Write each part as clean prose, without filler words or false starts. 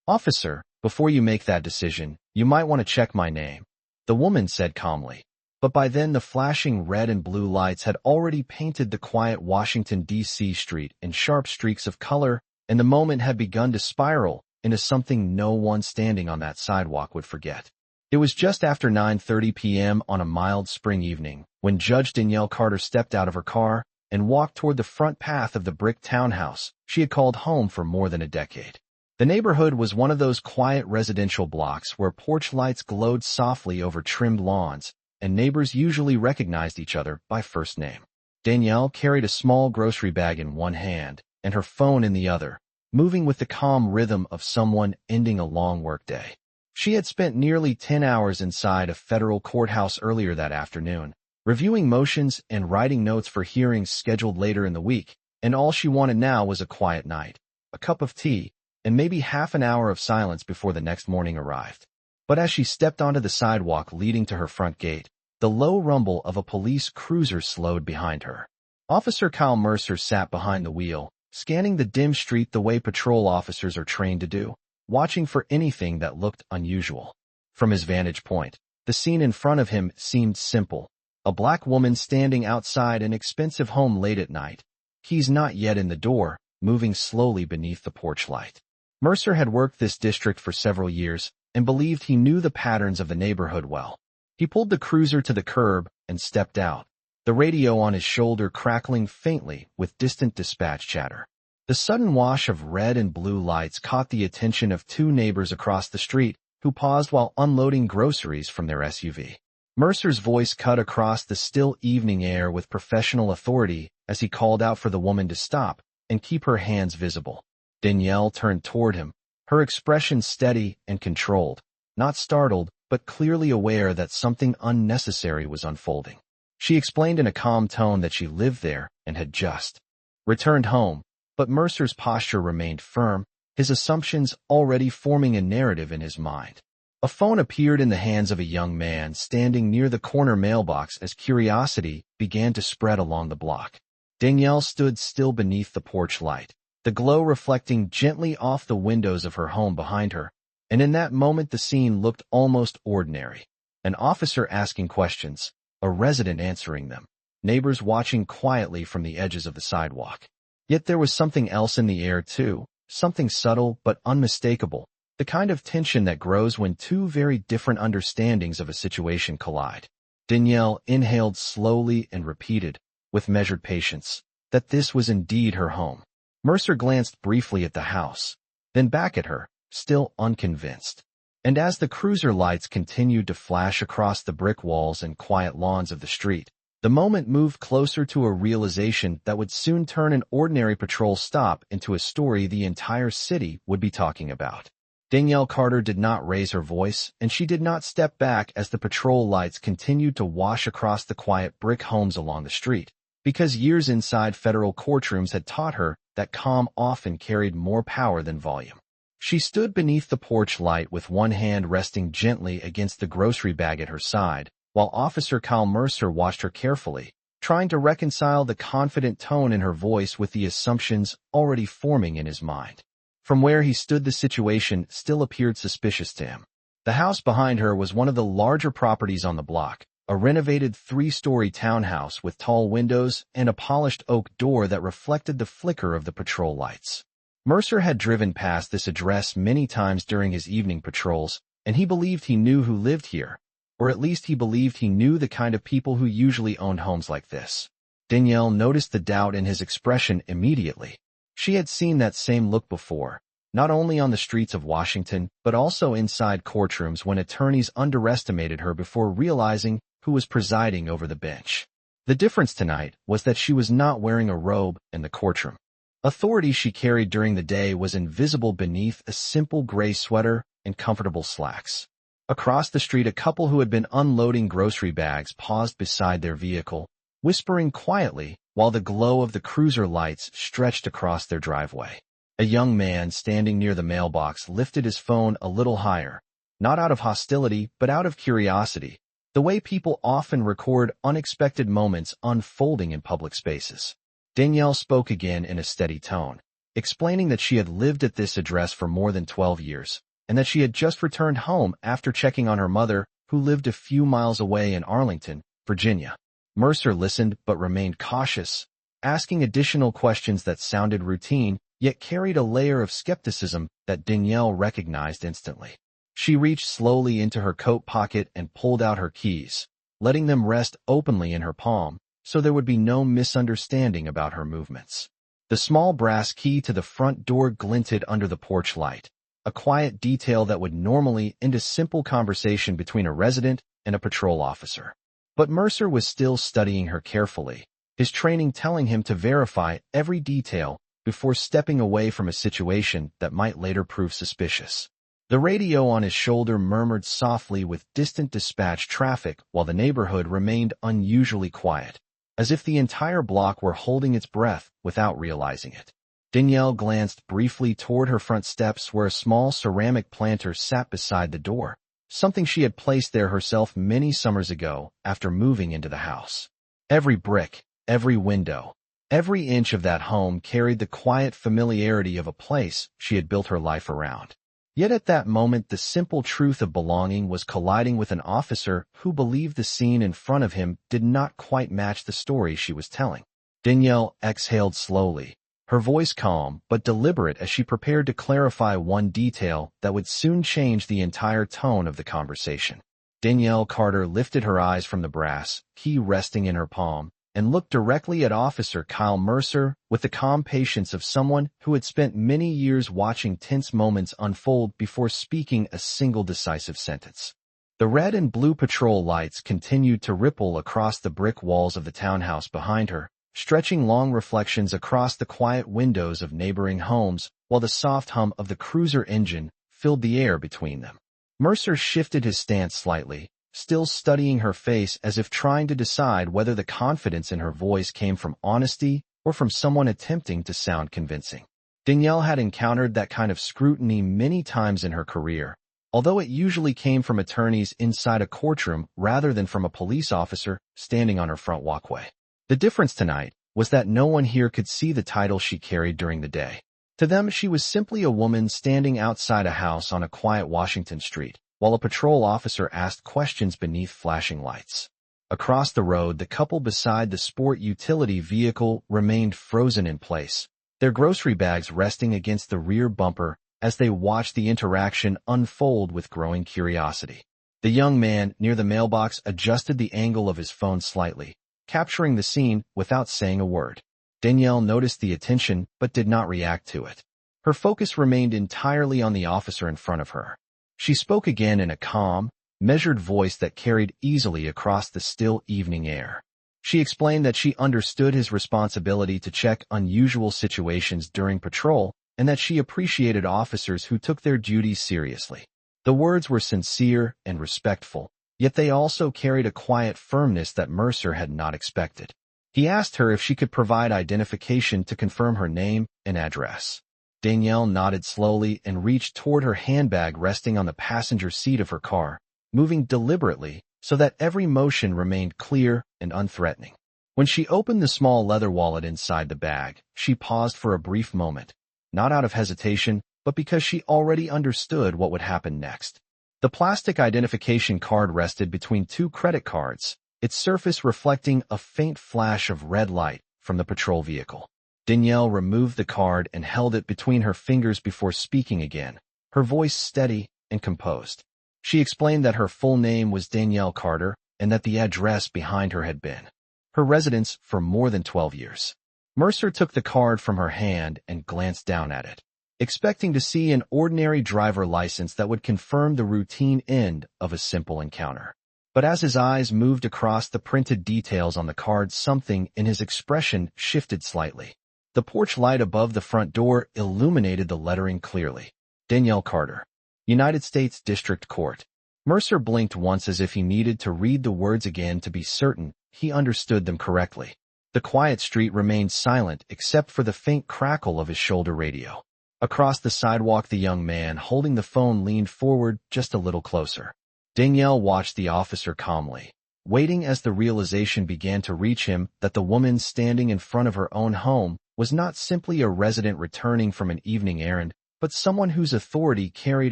"Officer, before you make that decision, you might want to check my name," the woman said calmly. But by then the flashing red and blue lights had already painted the quiet Washington, D.C. street in sharp streaks of color, and the moment had begun to spiral into something no one standing on that sidewalk would forget. It was just after 9:30 p.m. on a mild spring evening when Judge Danielle Carter stepped out of her car and walked toward the front path of the brick townhouse she had called home for more than a decade. The neighborhood was one of those quiet residential blocks where porch lights glowed softly over trimmed lawns, and neighbors usually recognized each other by first name. Danielle carried a small grocery bag in one hand and her phone in the other, moving with the calm rhythm of someone ending a long workday. She had spent nearly 10 hours inside a federal courthouse earlier that afternoon, reviewing motions and writing notes for hearings scheduled later in the week, and all she wanted now was a quiet night, a cup of tea, and maybe half an hour of silence before the next morning arrived. But as she stepped onto the sidewalk leading to her front gate, the low rumble of a police cruiser slowed behind her. Officer Kyle Mercer sat behind the wheel, scanning the dim street the way patrol officers are trained to do, watching for anything that looked unusual. From his vantage point, the scene in front of him seemed simple. A black woman standing outside an expensive home late at night, keys not yet in the door, moving slowly beneath the porch light. Mercer had worked this district for several years and believed he knew the patterns of the neighborhood well. He pulled the cruiser to the curb and stepped out, the radio on his shoulder crackling faintly with distant dispatch chatter. The sudden wash of red and blue lights caught the attention of two neighbors across the street who paused while unloading groceries from their SUV. Mercer's voice cut across the still evening air with professional authority as he called out for the woman to stop and keep her hands visible. Danielle turned toward him, her expression steady and controlled, not startled, but clearly aware that something unnecessary was unfolding. She explained in a calm tone that she lived there and had just returned home, but Mercer's posture remained firm, his assumptions already forming a narrative in his mind. A phone appeared in the hands of a young man standing near the corner mailbox as curiosity began to spread along the block. Danielle stood still beneath the porch light, the glow reflecting gently off the windows of her home behind her, and in that moment the scene looked almost ordinary. An officer asking questions, a resident answering them, neighbors watching quietly from the edges of the sidewalk. Yet there was something else in the air too, something subtle but unmistakable, the kind of tension that grows when two very different understandings of a situation collide. Danielle inhaled slowly and repeated, with measured patience, that this was indeed her home. Mercer glanced briefly at the house, then back at her, still unconvinced. And as the cruiser lights continued to flash across the brick walls and quiet lawns of the street, the moment moved closer to a realization that would soon turn an ordinary patrol stop into a story the entire city would be talking about. Danielle Carter did not raise her voice, and she did not step back as the patrol lights continued to wash across the quiet brick homes along the street, because years inside federal courtrooms had taught her that calm often carried more power than volume. She stood beneath the porch light with one hand resting gently against the grocery bag at her side, while Officer Kyle Mercer watched her carefully, trying to reconcile the confident tone in her voice with the assumptions already forming in his mind. From where he stood, the situation still appeared suspicious to him. The house behind her was one of the larger properties on the block, a renovated 3-story townhouse with tall windows and a polished oak door that reflected the flicker of the patrol lights. Mercer had driven past this address many times during his evening patrols, and he believed he knew who lived here, or at least he believed he knew the kind of people who usually owned homes like this. Danielle noticed the doubt in his expression immediately. She had seen that same look before, not only on the streets of Washington, but also inside courtrooms when attorneys underestimated her before realizing who was presiding over the bench. The difference tonight was that she was not wearing a robe in the courtroom. Authority she carried during the day was invisible beneath a simple gray sweater and comfortable slacks. Across the street, a couple who had been unloading grocery bags paused beside their vehicle, whispering quietly while the glow of the cruiser lights stretched across their driveway. A young man standing near the mailbox lifted his phone a little higher, not out of hostility but out of curiosity, the way people often record unexpected moments unfolding in public spaces. Danielle spoke again in a steady tone. explaining that she had lived at this address for more than 12 years, and that she had just returned home after checking on her mother, who lived a few miles away in Arlington, Virginia. Mercer listened but remained cautious, asking additional questions that sounded routine, yet carried a layer of skepticism that Danielle recognized instantly. She reached slowly into her coat pocket and pulled out her keys, letting them rest openly in her palm, so there would be no misunderstanding about her movements. The small brass key to the front door glinted under the porch light, a quiet detail that would normally end a simple conversation between a resident and a patrol officer. But Mercer was still studying her carefully, his training telling him to verify every detail before stepping away from a situation that might later prove suspicious. The radio on his shoulder murmured softly with distant dispatch traffic while the neighborhood remained unusually quiet, as if the entire block were holding its breath without realizing it. Danielle glanced briefly toward her front steps where a small ceramic planter sat beside the door, something she had placed there herself many summers ago after moving into the house. Every brick, every window, every inch of that home carried the quiet familiarity of a place she had built her life around. Yet at that moment the simple truth of belonging was colliding with an officer who believed the scene in front of him did not quite match the story she was telling. Danielle exhaled slowly, her voice calm but deliberate as she prepared to clarify one detail that would soon change the entire tone of the conversation. Danielle Carter lifted her eyes from the brass key resting in her palm and looked directly at Officer Kyle Mercer with the calm patience of someone who had spent many years watching tense moments unfold before speaking a single decisive sentence. The red and blue patrol lights continued to ripple across the brick walls of the townhouse behind her, stretching long reflections across the quiet windows of neighboring homes, while the soft hum of the cruiser engine filled the air between them. Mercer shifted his stance slightly, still studying her face as if trying to decide whether the confidence in her voice came from honesty or from someone attempting to sound convincing. Danielle had encountered that kind of scrutiny many times in her career, although it usually came from attorneys inside a courtroom rather than from a police officer standing on her front walkway. The difference tonight was that no one here could see the title she carried during the day. To them, she was simply a woman standing outside a house on a quiet Washington street, while a patrol officer asked questions beneath flashing lights. Across the road, the couple beside the sport utility vehicle remained frozen in place, their grocery bags resting against the rear bumper as they watched the interaction unfold with growing curiosity. The young man near the mailbox adjusted the angle of his phone slightly, capturing the scene without saying a word. Danielle noticed the attention but did not react to it. Her focus remained entirely on the officer in front of her. She spoke again in a calm, measured voice that carried easily across the still evening air. She explained that she understood his responsibility to check unusual situations during patrol and that she appreciated officers who took their duties seriously. The words were sincere and respectful, yet they also carried a quiet firmness that Mercer had not expected. He asked her if she could provide identification to confirm her name and address. Danielle nodded slowly and reached toward her handbag resting on the passenger seat of her car, moving deliberately so that every motion remained clear and unthreatening. When she opened the small leather wallet inside the bag, she paused for a brief moment, not out of hesitation, but because she already understood what would happen next. The plastic identification card rested between two credit cards, its surface reflecting a faint flash of red light from the patrol vehicle. Danielle removed the card and held it between her fingers before speaking again, her voice steady and composed. She explained that her full name was Danielle Carter and that the address behind her had been her residence for more than 12 years. Mercer took the card from her hand and glanced down at it, expecting to see an ordinary driver license that would confirm the routine end of a simple encounter. But as his eyes moved across the printed details on the card, something in his expression shifted slightly. The porch light above the front door illuminated the lettering clearly. Danielle Carter, United States District Court. Mercer blinked once as if he needed to read the words again to be certain he understood them correctly. The quiet street remained silent except for the faint crackle of his shoulder radio. Across the sidewalk, the young man holding the phone leaned forward just a little closer. Danielle watched the officer calmly, waiting as the realization began to reach him that the woman standing in front of her own home was not simply a resident returning from an evening errand, but someone whose authority carried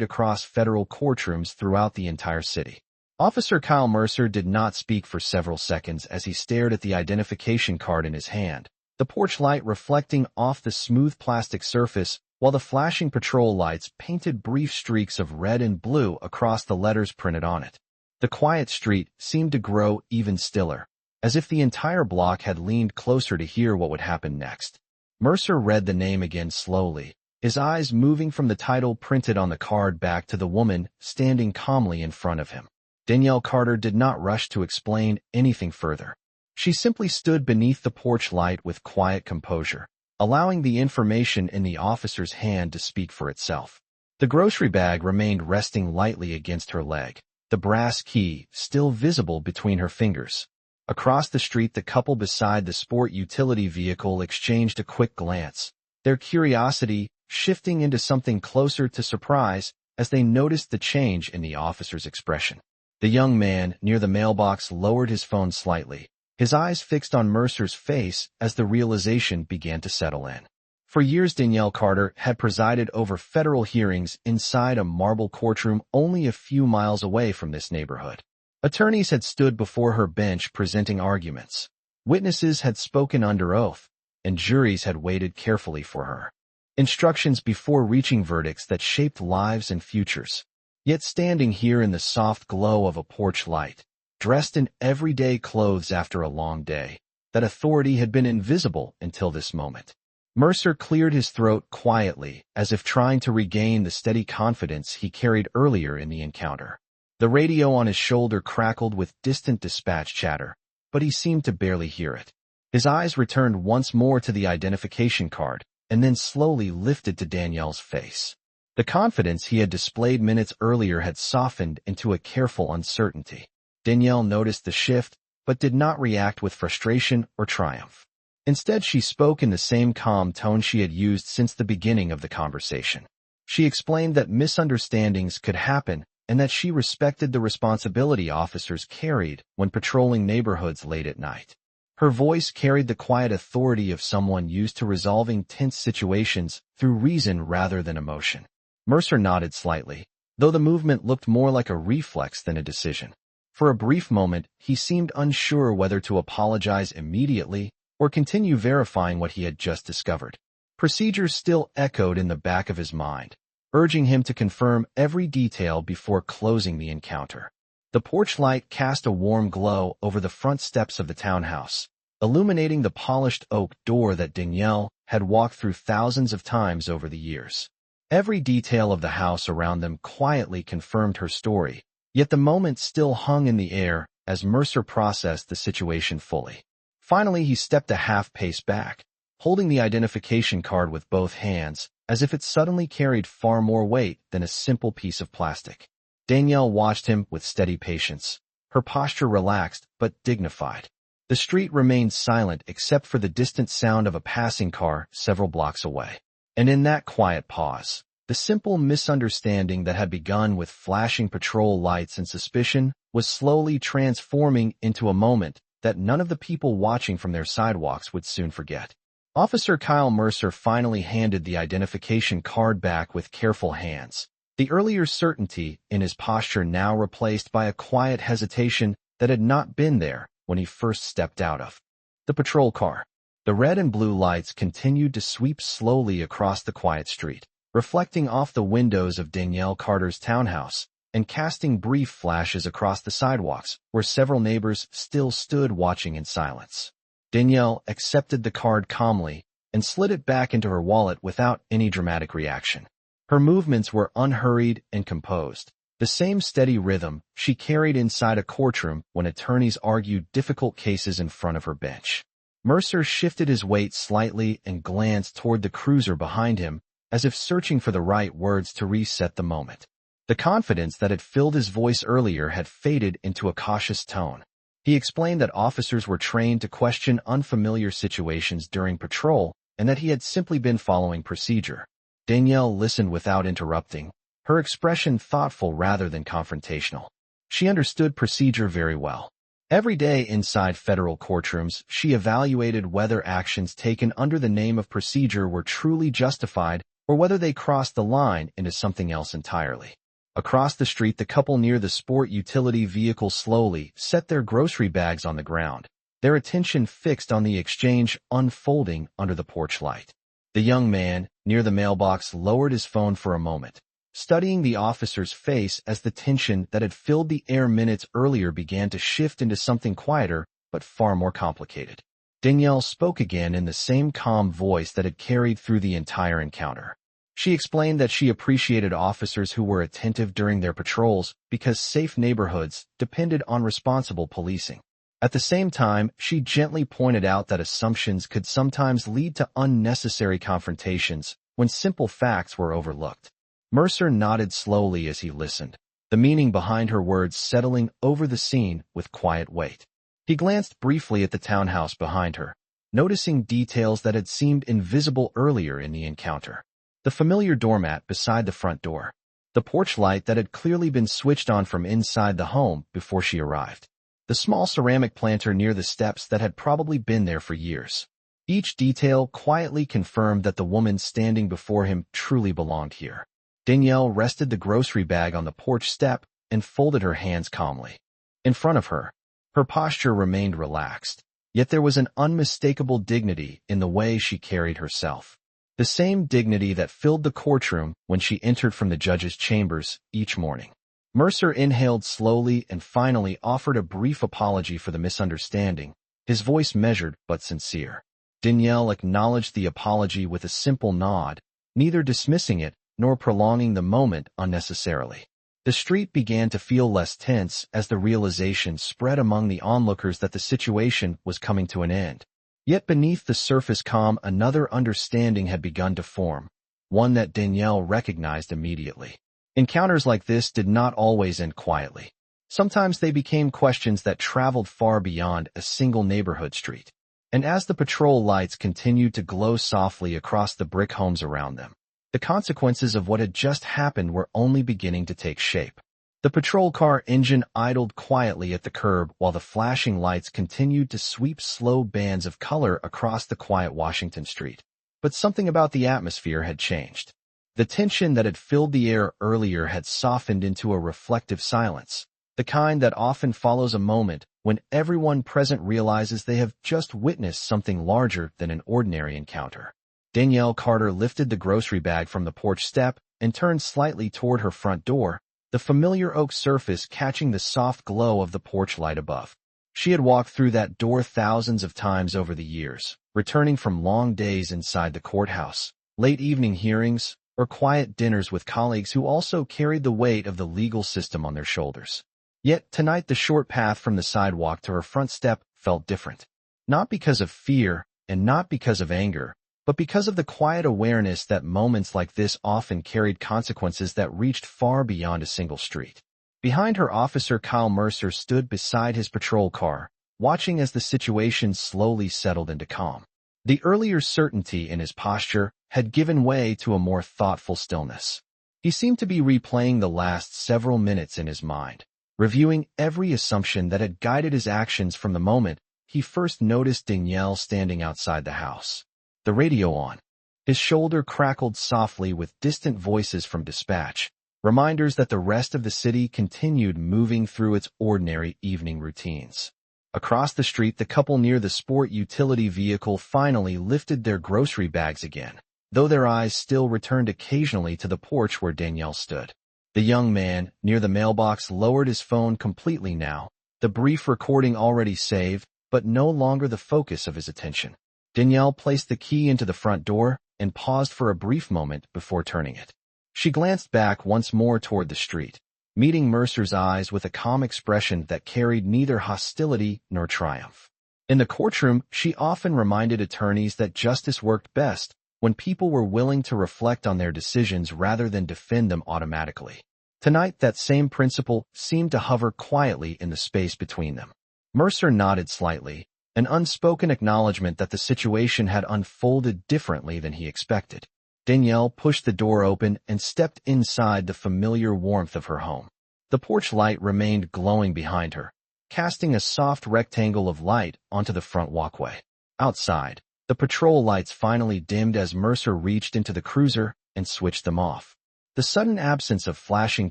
across federal courtrooms throughout the entire city. Officer Kyle Mercer did not speak for several seconds as he stared at the identification card in his hand, the porch light reflecting off the smooth plastic surface while the flashing patrol lights painted brief streaks of red and blue across the letters printed on it. The quiet street seemed to grow even stiller, as if the entire block had leaned closer to hear what would happen next. Mercer read the name again slowly, his eyes moving from the title printed on the card back to the woman standing calmly in front of him. Danielle Carter did not rush to explain anything further. She simply stood beneath the porch light with quiet composure, allowing the information in the officer's hand to speak for itself. The grocery bag remained resting lightly against her leg, the brass key still visible between her fingers. Across the street, the couple beside the sport utility vehicle exchanged a quick glance, their curiosity shifting into something closer to surprise as they noticed the change in the officer's expression. The young man near the mailbox lowered his phone slightly, his eyes fixed on Mercer's face as the realization began to settle in. For years, Danielle Carter had presided over federal hearings inside a marble courtroom only a few miles away from this neighborhood. Attorneys had stood before her bench presenting arguments. Witnesses had spoken under oath, and juries had waited carefully for her instructions before reaching verdicts that shaped lives and futures. Yet standing here in the soft glow of a porch light, dressed in everyday clothes after a long day, that authority had been invisible until this moment. Mercer cleared his throat quietly, as if trying to regain the steady confidence he carried earlier in the encounter. The radio on his shoulder crackled with distant dispatch chatter, but he seemed to barely hear it. His eyes returned once more to the identification card, and then slowly lifted to Danielle's face. The confidence he had displayed minutes earlier had softened into a careful uncertainty. Danielle noticed the shift, but did not react with frustration or triumph. Instead, she spoke in the same calm tone she had used since the beginning of the conversation. She explained that misunderstandings could happen and that she respected the responsibility officers carried when patrolling neighborhoods late at night. Her voice carried the quiet authority of someone used to resolving tense situations through reason rather than emotion. Mercer nodded slightly, though the movement looked more like a reflex than a decision. For a brief moment, he seemed unsure whether to apologize immediately or continue verifying what he had just discovered. Procedures still echoed in the back of his mind, urging him to confirm every detail before closing the encounter. The porch light cast a warm glow over the front steps of the townhouse, illuminating the polished oak door that Danielle had walked through thousands of times over the years. Every detail of the house around them quietly confirmed her story, yet the moment still hung in the air as Mercer processed the situation fully. Finally, he stepped a half-pace back, holding the identification card with both hands, as if it suddenly carried far more weight than a simple piece of plastic. Danielle watched him with steady patience, her posture relaxed but dignified. The street remained silent except for the distant sound of a passing car several blocks away. And in that quiet pause, the simple misunderstanding that had begun with flashing patrol lights and suspicion was slowly transforming into a moment that none of the people watching from their sidewalks would soon forget. Officer Kyle Mercer finally handed the identification card back with careful hands, the earlier certainty in his posture now replaced by a quiet hesitation that had not been there when he first stepped out of the patrol car. The red and blue lights continued to sweep slowly across the quiet street, reflecting off the windows of Danielle Carter's townhouse and casting brief flashes across the sidewalks where several neighbors still stood watching in silence. Danielle accepted the card calmly and slid it back into her wallet without any dramatic reaction. Her movements were unhurried and composed, the same steady rhythm she carried inside a courtroom when attorneys argued difficult cases in front of her bench. Mercer shifted his weight slightly and glanced toward the cruiser behind him, as if searching for the right words to reset the moment. The confidence that had filled his voice earlier had faded into a cautious tone. He explained that officers were trained to question unfamiliar situations during patrol and that he had simply been following procedure. Danielle listened without interrupting, her expression thoughtful rather than confrontational. She understood procedure very well, Every day inside federal courtrooms, she evaluated whether actions taken under the name of procedure were truly justified or whether they crossed the line into something else entirely. Across the street, the couple near the sport utility vehicle slowly set their grocery bags on the ground, their attention fixed on the exchange unfolding under the porch light. The young man, near the mailbox, lowered his phone for a moment, studying the officer's face as the tension that had filled the air minutes earlier began to shift into something quieter but far more complicated. Danielle spoke again in the same calm voice that had carried through the entire encounter. She explained that she appreciated officers who were attentive during their patrols because safe neighborhoods depended on responsible policing. At the same time, she gently pointed out that assumptions could sometimes lead to unnecessary confrontations when simple facts were overlooked. Mercer nodded slowly as he listened, the meaning behind her words settling over the scene with quiet weight. He glanced briefly at the townhouse behind her, noticing details that had seemed invisible earlier in the encounter. The familiar doormat beside the front door, the porch light that had clearly been switched on from inside the home before she arrived, the small ceramic planter near the steps that had probably been there for years. Each detail quietly confirmed that the woman standing before him truly belonged here. Danielle rested the grocery bag on the porch step and folded her hands calmly. In front of her, her posture remained relaxed, yet there was an unmistakable dignity in the way she carried herself. The same dignity that filled the courtroom when she entered from the judge's chambers each morning. Mercer inhaled slowly and finally offered a brief apology for the misunderstanding, his voice measured but sincere. Danielle acknowledged the apology with a simple nod, neither dismissing it nor prolonging the moment unnecessarily. The street began to feel less tense as the realization spread among the onlookers that the situation was coming to an end. Yet beneath the surface calm, another understanding had begun to form, one that Danielle recognized immediately. Encounters like this did not always end quietly. Sometimes they became questions that traveled far beyond a single neighborhood street. And as the patrol lights continued to glow softly across the brick homes around them, the consequences of what had just happened were only beginning to take shape. The patrol car engine idled quietly at the curb while the flashing lights continued to sweep slow bands of color across the quiet Washington street. But something about the atmosphere had changed. The tension that had filled the air earlier had softened into a reflective silence, the kind that often follows a moment when everyone present realizes they have just witnessed something larger than an ordinary encounter. Danielle Carter lifted the grocery bag from the porch step and turned slightly toward her front door, the familiar oak surface catching the soft glow of the porch light above. She had walked through that door thousands of times over the years, returning from long days inside the courthouse, late evening hearings, or quiet dinners with colleagues who also carried the weight of the legal system on their shoulders. Yet tonight the short path from the sidewalk to her front step felt different. Not because of fear and not because of anger, but because of the quiet awareness that moments like this often carried consequences that reached far beyond a single street. Behind her, Officer Kyle Mercer stood beside his patrol car, watching as the situation slowly settled into calm. The earlier certainty in his posture had given way to a more thoughtful stillness. He seemed to be replaying the last several minutes in his mind, reviewing every assumption that had guided his actions from the moment he first noticed Danielle standing outside the house. The radio on. His shoulder crackled softly with distant voices from dispatch, reminders that the rest of the city continued moving through its ordinary evening routines. Across the street, the couple near the sport utility vehicle finally lifted their grocery bags again, though their eyes still returned occasionally to the porch where Danielle stood. The young man, near the mailbox, lowered his phone completely now, the brief recording already saved, but no longer the focus of his attention. Danielle placed the key into the front door and paused for a brief moment before turning it. She glanced back once more toward the street, meeting Mercer's eyes with a calm expression that carried neither hostility nor triumph. In the courtroom, she often reminded attorneys that justice worked best when people were willing to reflect on their decisions rather than defend them automatically. Tonight, that same principle seemed to hover quietly in the space between them. Mercer nodded slightly, an unspoken acknowledgement that the situation had unfolded differently than he expected. Danielle pushed the door open and stepped inside the familiar warmth of her home. The porch light remained glowing behind her, casting a soft rectangle of light onto the front walkway. Outside, the patrol lights finally dimmed as Mercer reached into the cruiser and switched them off. The sudden absence of flashing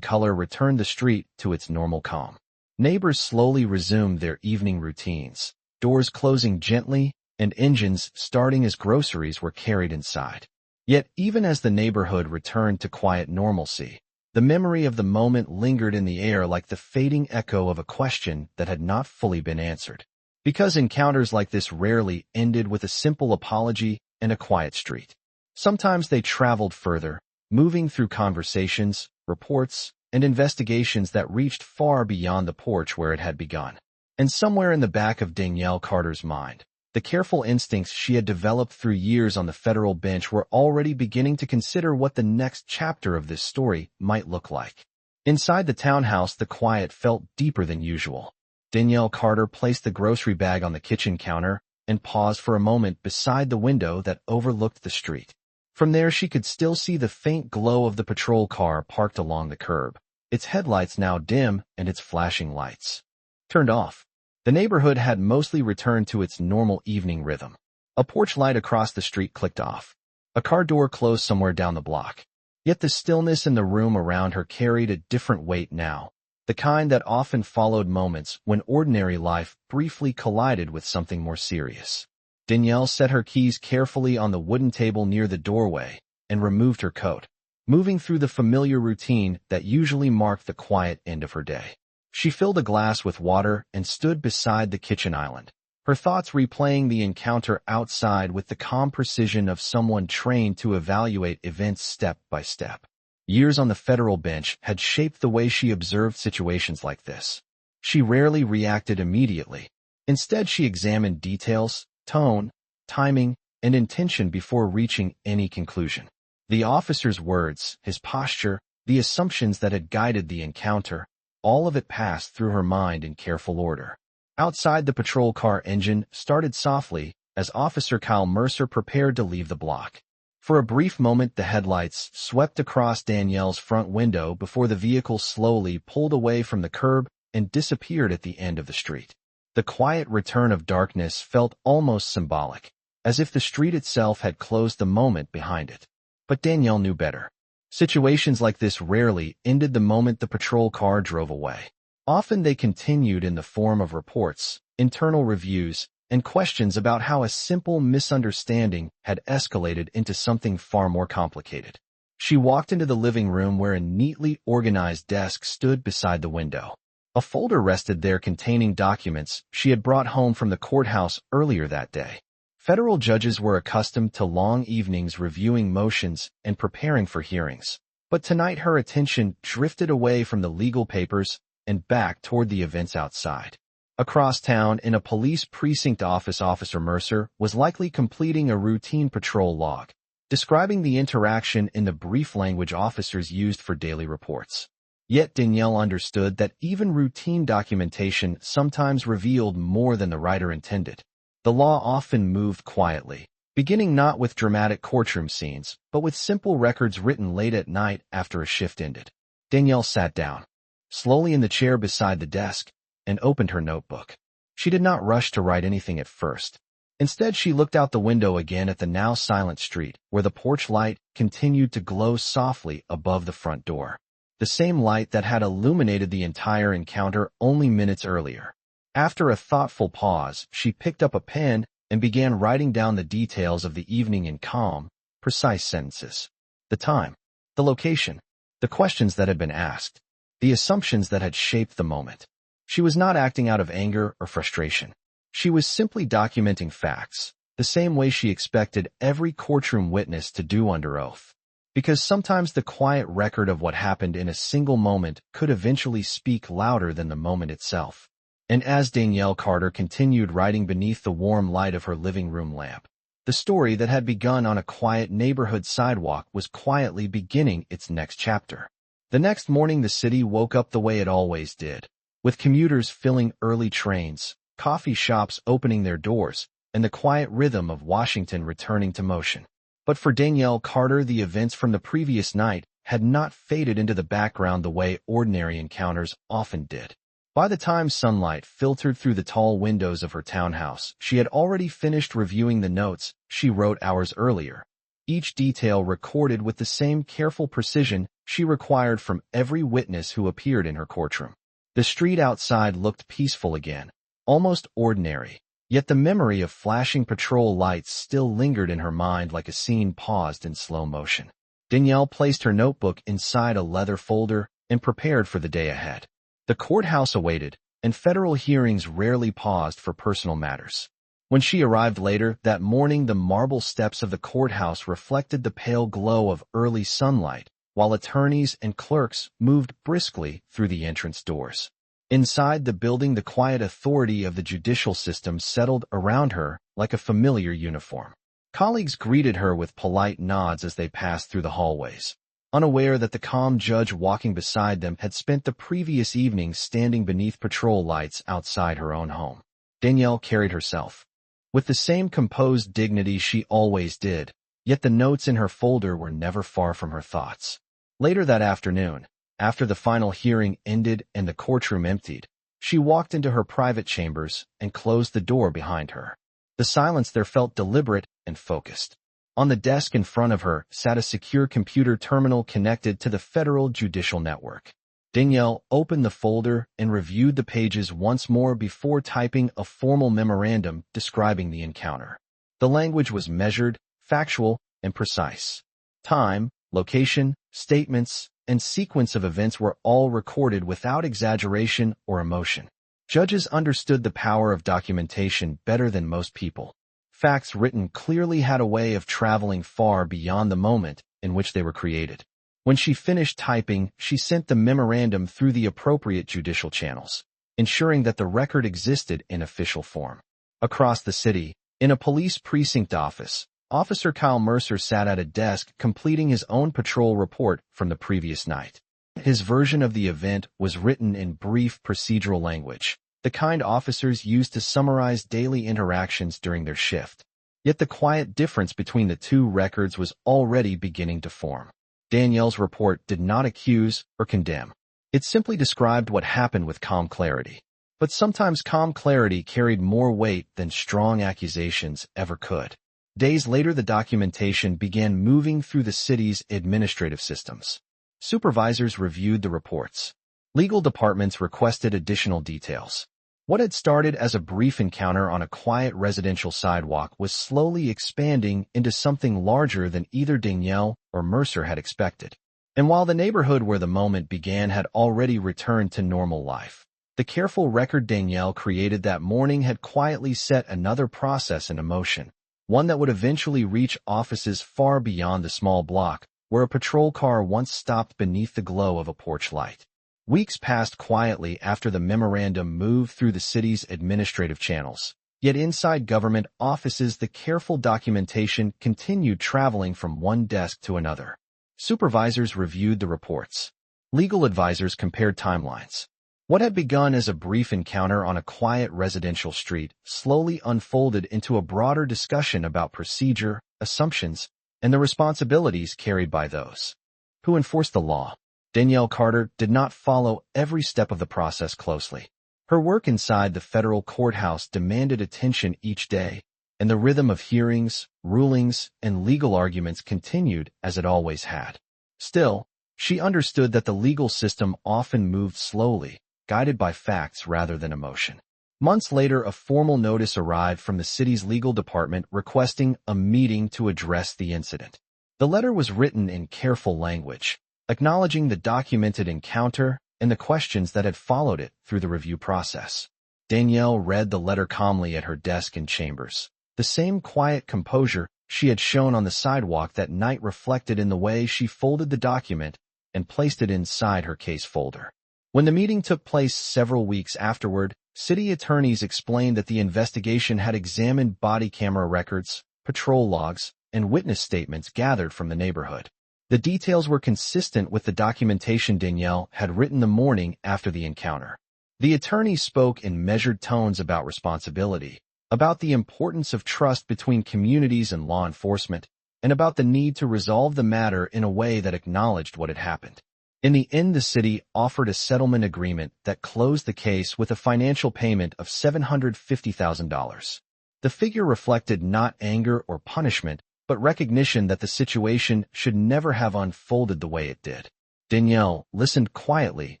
color returned the street to its normal calm. Neighbors slowly resumed their evening routines, doors closing gently and engines starting as groceries were carried inside. Yet even as the neighborhood returned to quiet normalcy, the memory of the moment lingered in the air like the fading echo of a question that had not fully been answered. Because encounters like this rarely ended with a simple apology and a quiet street. Sometimes they traveled further, moving through conversations, reports, and investigations that reached far beyond the porch where it had begun. And somewhere in the back of Danielle Carter's mind, the careful instincts she had developed through years on the federal bench were already beginning to consider what the next chapter of this story might look like. Inside the townhouse, the quiet felt deeper than usual. Danielle Carter placed the grocery bag on the kitchen counter and paused for a moment beside the window that overlooked the street. From there, she could still see the faint glow of the patrol car parked along the curb, its headlights now dim and its flashing lights turned off. The neighborhood had mostly returned to its normal evening rhythm. A porch light across the street clicked off. A car door closed somewhere down the block. Yet the stillness in the room around her carried a different weight now, the kind that often followed moments when ordinary life briefly collided with something more serious. Danielle set her keys carefully on the wooden table near the doorway and removed her coat, moving through the familiar routine that usually marked the quiet end of her day. She filled a glass with water and stood beside the kitchen island, her thoughts replaying the encounter outside with the calm precision of someone trained to evaluate events step by step. Years on the federal bench had shaped the way she observed situations like this. She rarely reacted immediately. Instead, she examined details, tone, timing, and intention before reaching any conclusion. The officer's words, his posture, the assumptions that had guided the encounter, all of it passed through her mind in careful order. Outside, the patrol car engine started softly as Officer Kyle Mercer prepared to leave the block. For a brief moment, the headlights swept across Danielle's front window before the vehicle slowly pulled away from the curb and disappeared at the end of the street. The quiet return of darkness felt almost symbolic, as if the street itself had closed the moment behind it. But Danielle knew better. Situations like this rarely ended the moment the patrol car drove away. Often they continued in the form of reports, internal reviews, and questions about how a simple misunderstanding had escalated into something far more complicated. She walked into the living room where a neatly organized desk stood beside the window. A folder rested there containing documents she had brought home from the courthouse earlier that day. Federal judges were accustomed to long evenings reviewing motions and preparing for hearings. But tonight her attention drifted away from the legal papers and back toward the events outside. Across town, in a police precinct office, Officer Mercer was likely completing a routine patrol log, describing the interaction in the brief language officers used for daily reports. Yet Danielle understood that even routine documentation sometimes revealed more than the writer intended. The law often moved quietly, beginning not with dramatic courtroom scenes, but with simple records written late at night after a shift ended. Danielle sat down, slowly in the chair beside the desk, and opened her notebook. She did not rush to write anything at first. Instead, she looked out the window again at the now silent street, where the porch light continued to glow softly above the front door. The same light that had illuminated the entire encounter only minutes earlier. After a thoughtful pause, she picked up a pen and began writing down the details of the evening in calm, precise sentences. The time, the location, the questions that had been asked, the assumptions that had shaped the moment. She was not acting out of anger or frustration. She was simply documenting facts, the same way she expected every courtroom witness to do under oath. Because sometimes the quiet record of what happened in a single moment could eventually speak louder than the moment itself. And as Danielle Carter continued writing beneath the warm light of her living room lamp, the story that had begun on a quiet neighborhood sidewalk was quietly beginning its next chapter. The next morning, the city woke up the way it always did, with commuters filling early trains, coffee shops opening their doors, and the quiet rhythm of Washington returning to motion. But for Danielle Carter, the events from the previous night had not faded into the background the way ordinary encounters often did. By the time sunlight filtered through the tall windows of her townhouse, she had already finished reviewing the notes she wrote hours earlier, each detail recorded with the same careful precision she required from every witness who appeared in her courtroom. The street outside looked peaceful again, almost ordinary, yet the memory of flashing patrol lights still lingered in her mind like a scene paused in slow motion. Danielle placed her notebook inside a leather folder and prepared for the day ahead. The courthouse awaited, and federal hearings rarely paused for personal matters. When she arrived later that morning, the marble steps of the courthouse reflected the pale glow of early sunlight, while attorneys and clerks moved briskly through the entrance doors. Inside the building, the quiet authority of the judicial system settled around her like a familiar uniform. Colleagues greeted her with polite nods as they passed through the hallways, unaware that the calm judge walking beside them had spent the previous evening standing beneath patrol lights outside her own home. Danielle carried herself with the same composed dignity she always did, yet the notes in her folder were never far from her thoughts. Later that afternoon, after the final hearing ended and the courtroom emptied, she walked into her private chambers and closed the door behind her. The silence there felt deliberate and focused. On the desk in front of her sat a secure computer terminal connected to the federal judicial network. Danielle opened the folder and reviewed the pages once more before typing a formal memorandum describing the encounter. The language was measured, factual, and precise. Time, location, statements, and sequence of events were all recorded without exaggeration or emotion. Judges understood the power of documentation better than most people. Facts written clearly had a way of traveling far beyond the moment in which they were created. When she finished typing, she sent the memorandum through the appropriate judicial channels, ensuring that the record existed in official form. Across the city, in a police precinct office, Officer Kyle Mercer sat at a desk completing his own patrol report from the previous night. His version of the event was written in brief procedural language, the kind officers used to summarize daily interactions during their shift. Yet the quiet difference between the two records was already beginning to form. Danielle's report did not accuse or condemn. It simply described what happened with calm clarity. But sometimes calm clarity carried more weight than strong accusations ever could. Days later, the documentation began moving through the city's administrative systems. Supervisors reviewed the reports. Legal departments requested additional details. What had started as a brief encounter on a quiet residential sidewalk was slowly expanding into something larger than either Danielle or Mercer had expected. And while the neighborhood where the moment began had already returned to normal life, the careful record Danielle created that morning had quietly set another process in motion, one that would eventually reach offices far beyond the small block where a patrol car once stopped beneath the glow of a porch light. Weeks passed quietly after the memorandum moved through the city's administrative channels. Yet inside government offices, the careful documentation continued traveling from one desk to another. Supervisors reviewed the reports. Legal advisors compared timelines. What had begun as a brief encounter on a quiet residential street slowly unfolded into a broader discussion about procedure, assumptions, and the responsibilities carried by those who enforce the law. Danielle Carter did not follow every step of the process closely. Her work inside the federal courthouse demanded attention each day, and the rhythm of hearings, rulings, and legal arguments continued as it always had. Still, she understood that the legal system often moved slowly, guided by facts rather than emotion. Months later, a formal notice arrived from the city's legal department requesting a meeting to address the incident. The letter was written in careful language, acknowledging the documented encounter and the questions that had followed it through the review process. Danielle read the letter calmly at her desk in chambers. The same quiet composure she had shown on the sidewalk that night reflected in the way she folded the document and placed it inside her case folder. When the meeting took place several weeks afterward, city attorneys explained that the investigation had examined body camera records, patrol logs, and witness statements gathered from the neighborhood. The details were consistent with the documentation Danielle had written the morning after the encounter. The attorney spoke in measured tones about responsibility, about the importance of trust between communities and law enforcement, and about the need to resolve the matter in a way that acknowledged what had happened. In the end, the city offered a settlement agreement that closed the case with a financial payment of $750,000. The figure reflected not anger or punishment, but recognition that the situation should never have unfolded the way it did. Danielle listened quietly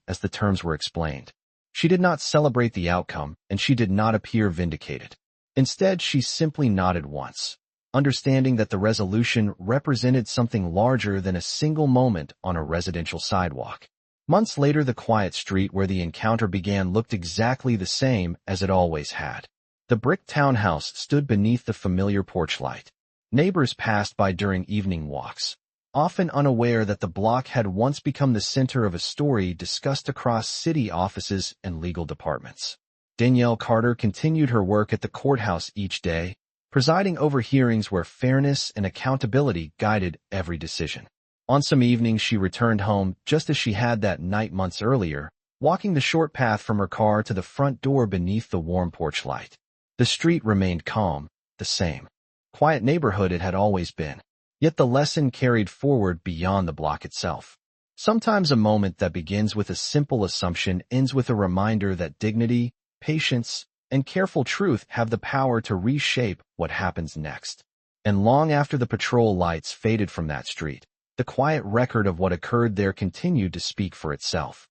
as the terms were explained. She did not celebrate the outcome, and she did not appear vindicated. Instead, she simply nodded once, understanding that the resolution represented something larger than a single moment on a residential sidewalk. Months later, the quiet street where the encounter began looked exactly the same as it always had. The brick townhouse stood beneath the familiar porch light. Neighbors passed by during evening walks, often unaware that the block had once become the center of a story discussed across city offices and legal departments. Danielle Carter continued her work at the courthouse each day, presiding over hearings where fairness and accountability guided every decision. On some evenings, she returned home just as she had that night months earlier, walking the short path from her car to the front door beneath the warm porch light. The street remained calm, the same quiet neighborhood it had always been. Yet the lesson carried forward beyond the block itself. Sometimes a moment that begins with a simple assumption ends with a reminder that dignity, patience, and careful truth have the power to reshape what happens next. And long after the patrol lights faded from that street, the quiet record of what occurred there continued to speak for itself.